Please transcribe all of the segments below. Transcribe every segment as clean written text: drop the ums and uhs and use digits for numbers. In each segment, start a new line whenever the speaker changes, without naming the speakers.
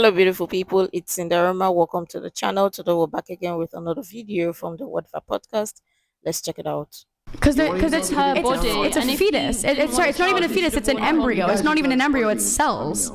Hello, beautiful people. It's Sinderfam. Welcome to the channel. Today we're back again with another video from the Wordfa podcast. Let's check it out.
Because
It's her body.
it's a
and if
fetus.
you didn't
Sorry,
want
it's not
a
even a
child, you
fetus.
should
It's an
have wanted a
embryo. It's not even an embryo. It's cells.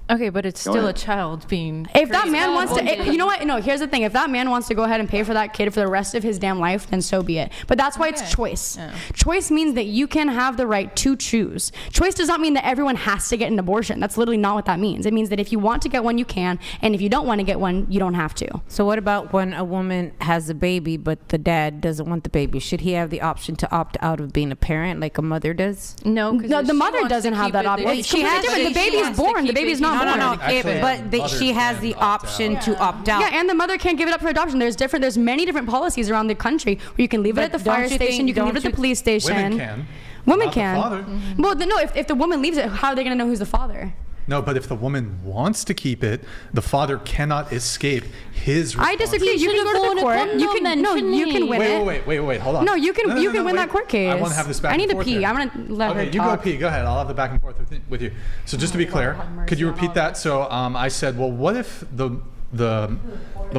Okay, but it's still a child being.
If that man
her
wants to,
body.
you know what? No, here's the thing. If that man wants to go ahead and pay for that kid for the rest of his damn life, then so be it. But that's why it's
Okay.
choice.
Yeah.
Choice means that you can have the right to choose. Choice does not mean that everyone has to get an abortion. That's literally not what that means. It means that if you want to get one, you can, and if you don't want to get one, you don't have to.
So what about when a woman has a baby but the dad doesn't want the baby? Should he have the option to opt out of being a parent like a mother does?
No,
No, the mother doesn't have that option. It's completely different. The baby's born. The baby's not born.
No. She has the option to opt out.
Yeah, and the mother can't give it up for adoption. There's many different policies around the country where you can leave it at the
don't
fire
you
station,
think-
you can leave it
don't
at the
you-
police station.
Women can.
Women
Not the
can.
father.
Well, no, if the woman leaves it, how are they going to know who's the father?
No, but if the woman wants to keep it, the father cannot escape his
I disagree. You can go to the court. You can you can win it.
Wait, hold on.
No, you can win
wait.
that court case.
I want to have this back
I need
and
to
forth
pee.
here.
I'm going to let her
Okay, you
talk.
go pee. Go ahead. I'll have the back and forth with you. So just to be clear, could you repeat that? So I said, well, what if the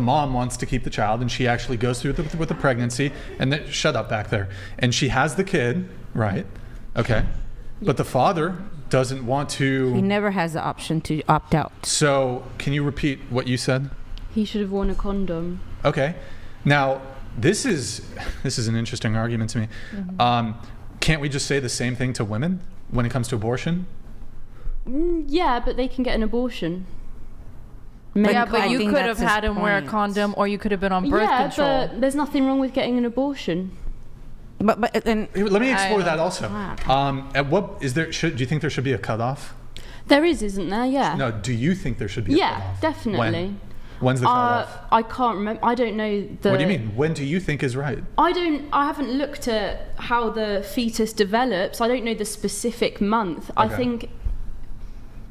mom wants to keep the child and she actually goes through with the pregnancy and then shut up back there and she has the kid, right? Okay, but the father doesn't want
He
to.
never has the option to opt out.
So can you repeat what you said?
He should have worn a condom.
Okay, now this is an interesting argument to me. Can't we just say the same thing to women when it comes to abortion?
Yeah, but they can get an abortion.
Yeah,
I
but you
think
could have
that's his
had him wear a
point.
condom, or you could have been on birth
Yeah,
control.
but there's nothing wrong with getting an abortion.
But then
Let me explore that also.
Wow.
At what is there? Do you think there should be a cutoff?
There isn't there? Yeah.
No. Do you think there should be a
Yeah,
cutoff?
definitely.
When's the cutoff?
I can't remember. I don't know the.
What do you mean? When do you think is right?
I haven't looked at how the fetus develops. I don't know the specific month. I
Okay.
think.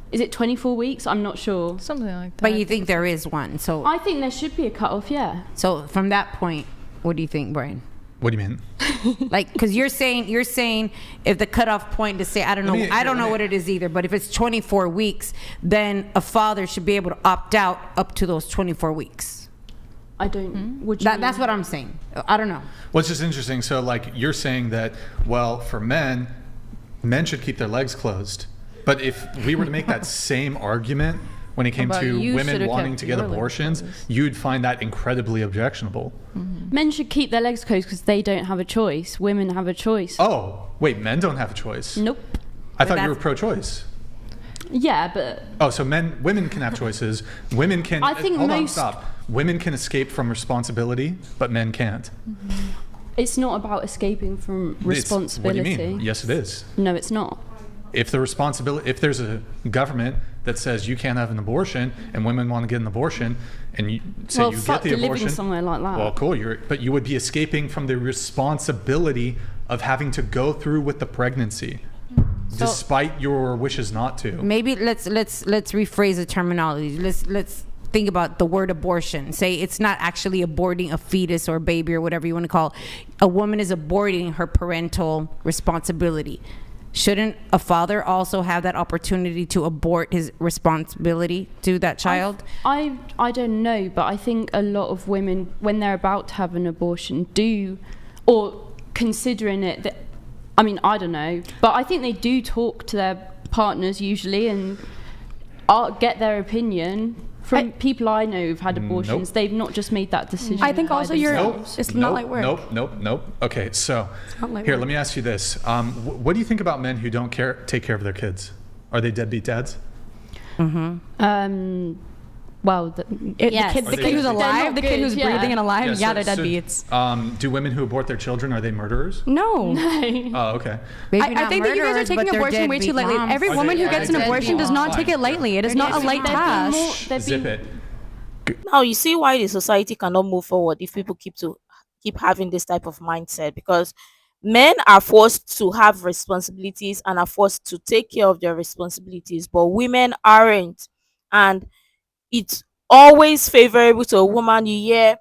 Is it 24 weeks? I'm not sure.
Something like that.
but you think there is one. So
I think there should be a cutoff. Yeah.
so from that point, what do you think, Brian?
What do you mean?
Like, because you're saying if the cutoff point to say I don't know what it is either, but if it's 24 weeks, then a father should be able to opt out up to those 24 weeks.
I don't. Would you?
That's what I'm saying. I don't know.
Well, it's just interesting. So, like, you're saying that, well, for men should keep their legs closed. But if we were to make that same argument when it came
About
to
you
women
should've
wanting
kept
to get
your legs
abortions,
closed.
you'd find that incredibly objectionable.
Men should keep their legs closed because they don't have a choice. Women have a choice.
Oh, wait, men don't have a choice.
Nope.
I thought you
that's-
were pro-choice.
Yeah, but
Oh, so women can have choices. Women can.
I think
hold on,
most-
stop. Women can escape from responsibility, but men can't.
it's not about escaping from responsibility.
What do you mean? Yes, it is.
No, it's not.
If there's a government that says you can't have an abortion and women want to get an abortion and you say
Well,
you
fuck
get the
living
abortion,
somewhere like that.
well, cool. But you would be escaping from the responsibility of having to go through with the pregnancy, despite your wishes not to.
Maybe let's rephrase the terminology. Let's think about the word abortion. Say it's not actually aborting a fetus or a baby or whatever you want to call it. A woman is aborting her parental responsibility. Shouldn't a father also have that opportunity to abort his responsibility to that child?
I don't know, but I think a lot of women, when they're about to have an abortion, do, or considering it, that, I mean, I don't know, but I think they do talk to their partners usually and get their opinion. From people I know who've had abortions,
Nope.
they've not just made that decision.
I think
by
also you're-
themselves.
It's not like work.
Nope. Okay, so
not like
here,
work.
let me ask you this: what do you think about men who don't take care of their kids? Are they deadbeat dads?
Well, yes.
The kid who's
They're
alive,
not
the kid
good,
who's
yeah.
breathing and alive,
Yeah,
they're
so-
deadbeats.
Do women who abort their children, are they murderers?
No.
Oh, okay.
Maybe
I
not
think that you guys are
murderers,
taking
but they're
abortion way too
deadbeat
lightly.
moms.
Every
Are
woman
they-
who gets an
deadbeat
abortion does not
moms?
take it lightly. It is not a light task.
Zip it.
Now you see why the society cannot move forward if people keep having this type of mindset, because men are forced to have responsibilities and are forced to take care of their responsibilities, but women aren't. And it's always favorable to a woman. You hear,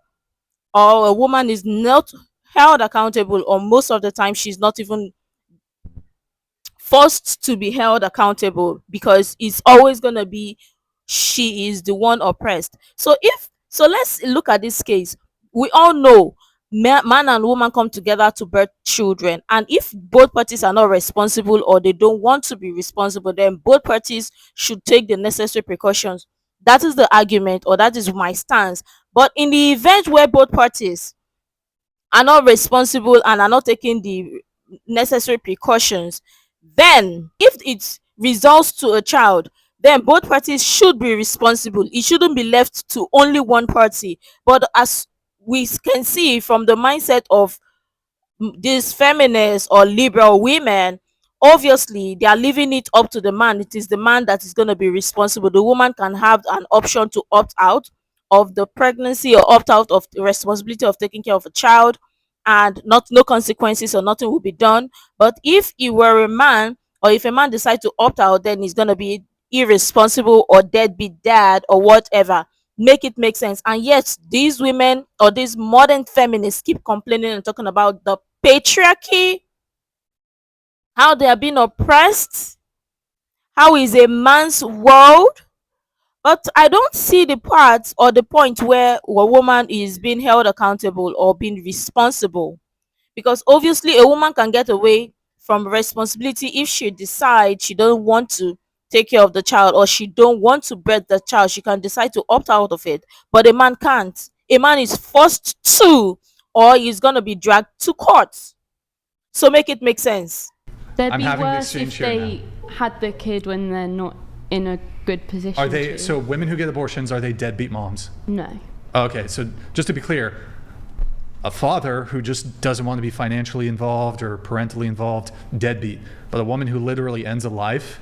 or a woman is not held accountable, or most of the time she's not even forced to be held accountable, because it's always going to be she is the one oppressed. So let's look at this case. We all know man and woman come together to birth children, and if both parties are not responsible or they don't want to be responsible, then both parties should take the necessary precautions. That is the argument, or that is my stance. But in the event where both parties are not responsible and are not taking the necessary precautions, then if it results to a child, then both parties should be responsible. It shouldn't be left to only one party. But as we can see from the mindset of these feminists or liberal women, obviously they are leaving it up to the man. It is the man that is going to be responsible. The woman can have an option to opt out of the pregnancy or opt out of the responsibility of taking care of a child, and not no consequences or nothing will be done. But if he were a man, or if a man decides to opt out, then he's going to be irresponsible or deadbeat dad or whatever. Make it make sense. And yet these women or these modern feminists keep complaining and talking about the patriarchy, how they are being oppressed, how is a man's world. But I don't see the part or the point where a woman is being held accountable or being responsible, because obviously a woman can get away from responsibility if she decides she don't want to take care of the child, or she don't want to birth the child. She can decide to opt out of it, but a man can't. A man is forced to, or he's going to be dragged to court. So make it make sense.
They'd
I'm
be
having this
worse
change
if
here
they had the kid when they're not in a good position.
Are they,
to.
so women who get abortions, are they deadbeat moms?
No.
Okay, so just to be clear, a father who just doesn't want to be financially involved or parentally involved, deadbeat. But a woman who literally ends a life,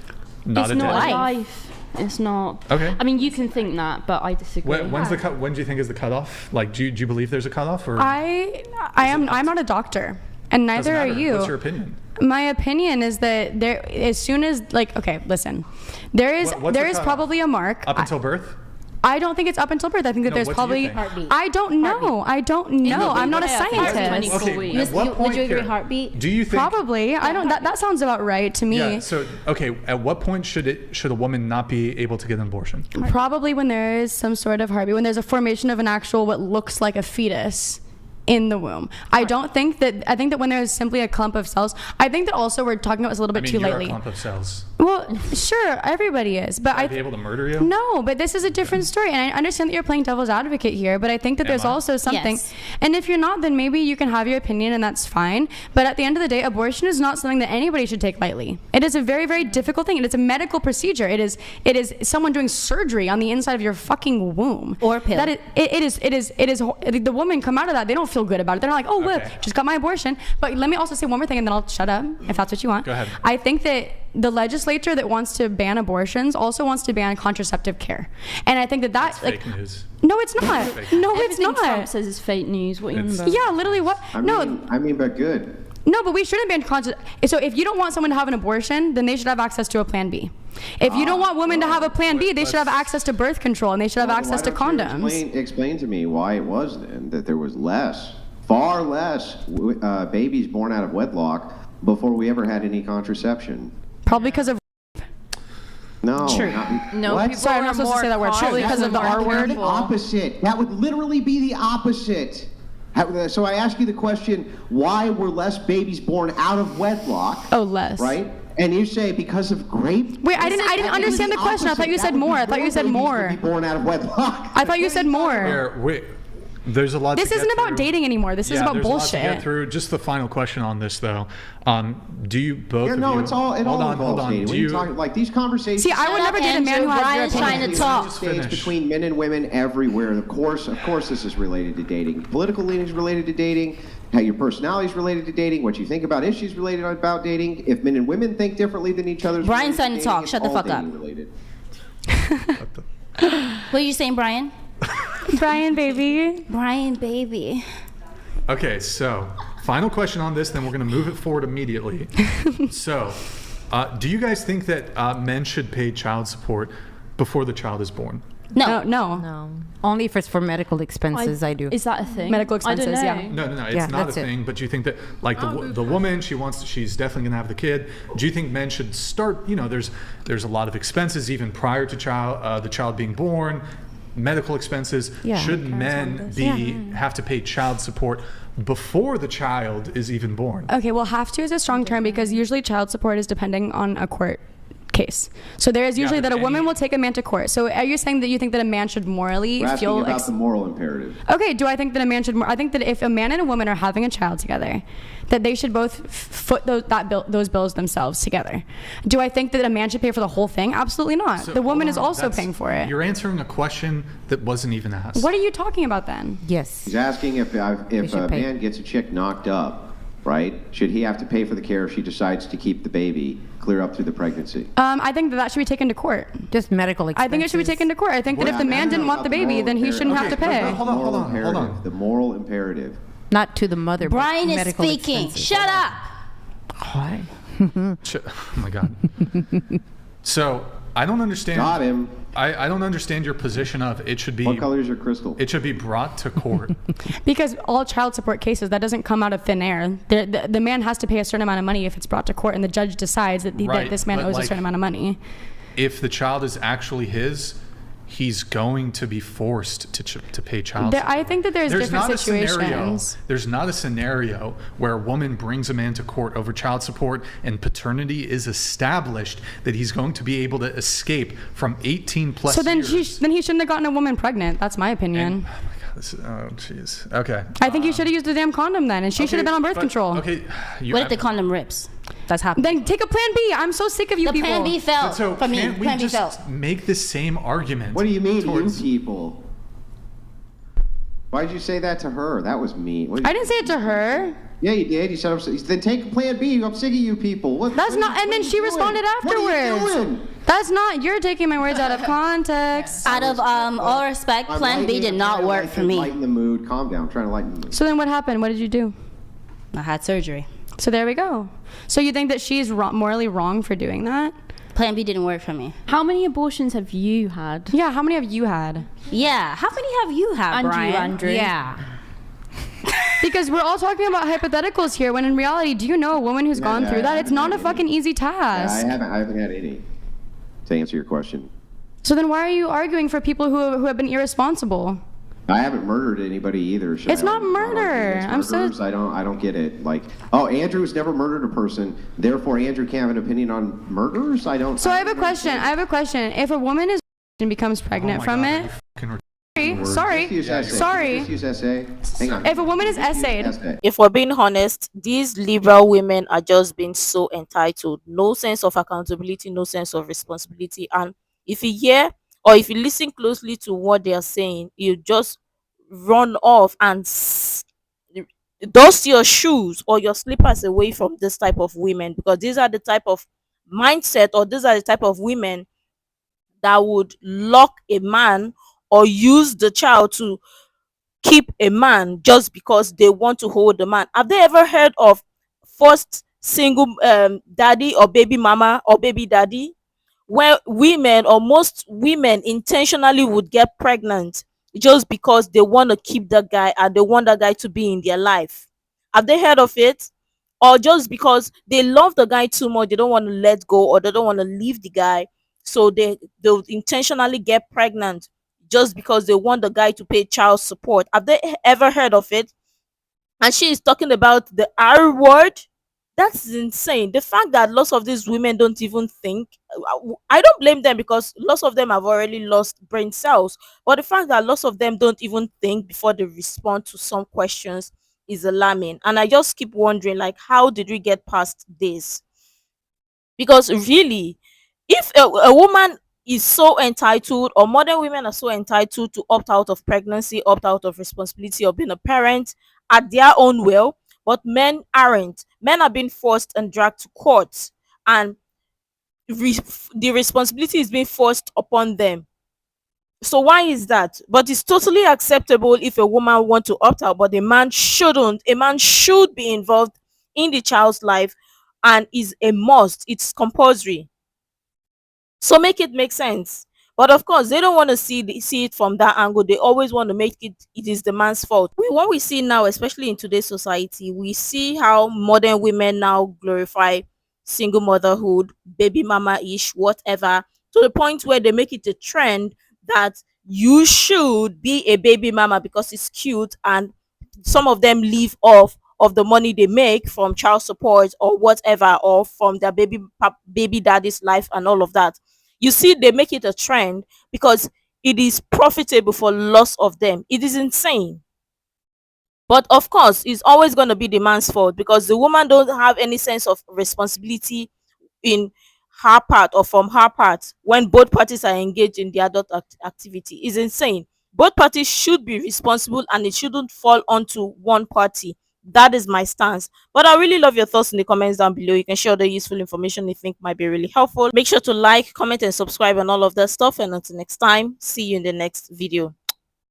not
It's
a
not
deadbeat.
life. It's not.
Okay.
I mean, you can think that, but I disagree.
When's the cut? When do you think is the cutoff? Like, do you believe there's a cutoff, or
I'm not a doctor, and
doesn't
neither are
matter?
you.
What's your opinion?
My opinion is that there, as soon as, like, okay, listen, there is
What's the cutoff?
probably a mark.
Up until birth?
I don't think it's up until birth. I think that
No,
there's
what do you
probably.
think?
Heartbeat.
I don't know. I don't know. I'm not a
Yeah, I think it's
scientist.
24 weeks.
At what
Would
point
you agree
here,
heartbeat?
do you think?
Probably. I don't. That sounds about right to me.
Yeah. So okay, at what point should a woman not be able to get an abortion?
Probably when there is some sort of heartbeat, when there's a formation of an actual what looks like a fetus in the womb. I think that when there's simply a clump of cells, I think that also we're talking about this a little bit too
you're
lightly.
a clump of cells.
Well, sure, everybody is, but
I'd be able to murder you.
No, but this is a different story, and I understand that you're playing devil's advocate here, but I think that
Am
there's
I?
also something.
Yes.
And if you're not, then maybe you can have your opinion, and that's fine. But at the end of the day, abortion is not something that anybody should take lightly. It is a very, very difficult thing, and it's a medical procedure. It is someone doing surgery on the inside of your fucking womb.
Or pill.
That it is. The women come out of that, they don't feel good about it. They're not like, oh,
Okay.
look, just got my abortion. But let me also say one more thing, and then I'll shut up if that's what you want.
Go ahead.
I think that the legislature that wants to ban abortions also wants to ban contraceptive care, and I think that
That's
like
fake news.
no, it's not. No, it's
Everything Trump
not.
says is fake news. What are you on
It's-
about?
Yeah, literally. What?
I
No,
mean, but good.
no, but we shouldn't ban contraceptive. So if you don't want someone to have an abortion, then they should have access to a Plan B. If you don't want women to have a Plan B, they should have access to birth control, and they should have access to
Why don't you
condoms.
Explain to me why it was then that there was far less babies born out of wedlock before we ever had any contraception.
Probably because of.
No.
True.
No,
What?
people
Sorry, I'm
are
not supposed to
more
say that word. Probably
cautious
because of the
and
R
more
word.
The
careful.
opposite. That would literally be the opposite. So I ask you the question, why were less babies born out of wedlock?
Oh, less.
Right? And you say because of grape?
Wait, I didn't understand the question. I thought you said more. I thought you said more.
Be born out of wedlock.
I thought you said more.
Here, there's a lot.
This
to get
isn't about
through.
dating anymore. This is about
there's a lot to get
bullshit.
through. Just the final question on this, though. Do you both?
Yeah,
of
no,
you,
it all
hold
involves
on.
dating.
Do
When you
you?
talk like these conversations.
See, I would never date a man who has your
Brian's trying
opinion.
to talk.
Just
Dates
finish.
between men and women everywhere. Of course, this is related to dating. Political leanings related to dating. How your personality is related to dating. What you think about issues related about dating. If men and women think differently than each other.
Brian's trying to talk. Shut the fuck up.
Related.
What are you saying, Brian?
Brian, baby.
Brian, baby.
Okay, so final question on this, then we're going to move it forward immediately. So, do you guys think that men should pay child support before the child is born?
No.
No.
No.
Only if it's for medical expenses, I do.
Is that a thing?
Medical
I don't
expenses, yeah.
know.
No, it's
Yeah,
not a
that's it.
thing. But do you think that, like the woman, she's definitely gonna have the kid. Do you think men should start? There's a lot of expenses even prior to the child being born, medical expenses.
Yeah.
Should men have to pay child support before the child is even born?
Okay, well, have to is a strong term because usually child support is depending on a court case. So there is usually
but
that a woman
any-
will take a man to court. So are you saying that you think that a man should morally
We're asking
feel
about the moral imperative.
Okay, do I think that a man should I think that if a man and a woman are having a child together, that they should both foot those bills themselves together. Do I think that a man should pay for the whole thing? Absolutely not.
So,
the woman
hold
is
on,
also
that's-
paying for it.
You're answering a question that wasn't even asked.
What are you talking about then?
Yes.
He's asking if
should
a
pay.
man gets a chick knocked up, right? Should he have to pay for the care if she decides to keep the baby clear up through the pregnancy?
I think that should be taken to court.
Just medical expenses.
I think it should be taken to court. I think that if the man didn't want the baby, then he shouldn't have to
Okay,
pay.
hold on.
The moral imperative.
Not to the mother, but
Brian is
medical
speaking.
expenses.
Shut up.
Why?
Oh my God. So I don't understand.
Got him.
I don't understand your position of it should be.
What color is your crystal?
It should be brought to court.
Because all child support cases, that doesn't come out of thin air. The man has to pay a certain amount of money if it's brought to court, and the judge decides that, that
Right,
this man
but
owes a
like-
certain amount of money.
If the child is actually his, he's going to be forced to pay child support.
I think that there's different
not a
situations.
scenario. There's not a scenario where a woman brings a man to court over child support and paternity is established that he's going to be able to escape from 18 plus
So then
years.
then he shouldn't have gotten a woman pregnant. That's my opinion.
And- oh my God, oh jeez. Okay.
I think he should have used the damn condom then, and she should have been on birth control.
Okay.
What if the condom rips?
That's happening.
Then take a plan B. I'm so sick of you
The
people.
plan B fell
So
for me.
can't we
Plan B fell.
just make the same argument?
What do you mean,
towards-
you people? Why'd you say that to her? That was mean. What did
I
you-
didn't say it to her.
Yeah, you did. You said, then take Plan B. I'm sick of you people.
That's
what-
not. And
what
then
are
she
you doing?
responded
What are you
afterwards.
doing?
That's not. You're taking my words out of context.
Out of all respect,
I'm
Plan B
lightening-
did
I'm
not
trying to
work for
lighten-
me.
Lighten the mood. Calm down. I'm trying to lighten the mood.
So then what happened? What did you do?
I had surgery.
So there we go. So you think that she's morally wrong for doing that?
Plan B didn't work for me.
How many abortions have you had?
Yeah. How many have you had?
Yeah. How many have you had, Brian?
Andrew.
Yeah.
Because we're all talking about hypotheticals here, when in reality, do you know a woman who's gone
yeah,
through that?
I
It's not a
haven't.
fucking easy
Yeah,
task.
I haven't had any. To answer your question,
So then why are you arguing for people who have been irresponsible?
I haven't murdered anybody either. Should
It's
I
not
argue
murder.
against
I'm so-
murderers? I don't get it. Like, oh, Andrew's never murdered a person, therefore Andrew can't have an opinion on murderers. I don't.
So I have a
don't
question.
understand.
I have a question. If a woman is and becomes
Oh
pregnant
my
from
God,
it,
you fucking
sorry,
Just use essay.
sorry.
Just use essay. Hang on.
If a woman is
Just use
essayed-
essay.
If we're being honest, these liberal women are just being so entitled. No sense of accountability, no sense of responsibility. And if you hear or if you listen closely to what they are saying, you just run off and dust your shoes or your slippers away from this type of women, because these are the type of mindset, or these are the type of women that would lock a man or use the child to keep a man just because they want to hold the man. Have they ever heard of first single daddy or baby mama or baby daddy, where women or most women intentionally would get pregnant just because they want to keep that guy and they want that guy to be in their life? Have they heard of it? Or just because they love the guy too much, they don't want to let go, or they don't want to leave the guy, so they'll intentionally get pregnant just because they want the guy to pay child support. Have they ever heard of it? And she is talking about the R word. That's insane. The fact that lots of these women don't even think, I don't blame them, because lots of them have already lost brain cells. But the fact that lots of them don't even think before they respond to some questions is alarming. And I just keep wondering, like, how did we get past this? Because really, if a woman is so entitled, or modern women are so entitled to opt out of pregnancy, opt out of responsibility of being a parent at their own will, but men aren't. Men are being forced and dragged to court, and the responsibility is being forced upon them. So why is that? But it's totally acceptable if a woman wants to opt out, but a man shouldn't. A man should be involved in the child's life, and is a must. It's compulsory. So make it make sense. But of course, they don't want to see it from that angle. They always want to make it is the man's fault. What we see now, especially in today's society, we see how modern women now glorify single motherhood, baby mama ish, whatever, to the point where they make it a trend that you should be a baby mama because it's cute, and some of them live off of the money they make from child support or whatever, or from their baby daddy's life and all of that. You see, they make it a trend because it is profitable for lots of them. It is insane. But of course, it's always going to be the man's fault because the woman don't have any sense of responsibility in her part or from her part when both parties are engaged in the adult activity. Is insane. Both parties should be responsible and it shouldn't fall onto one party. That is my stance. But I really love your thoughts in the comments down below. You can share the useful information you think might be really helpful. Make sure to like, comment, and subscribe and all of that stuff. And until next time, see you in the next video.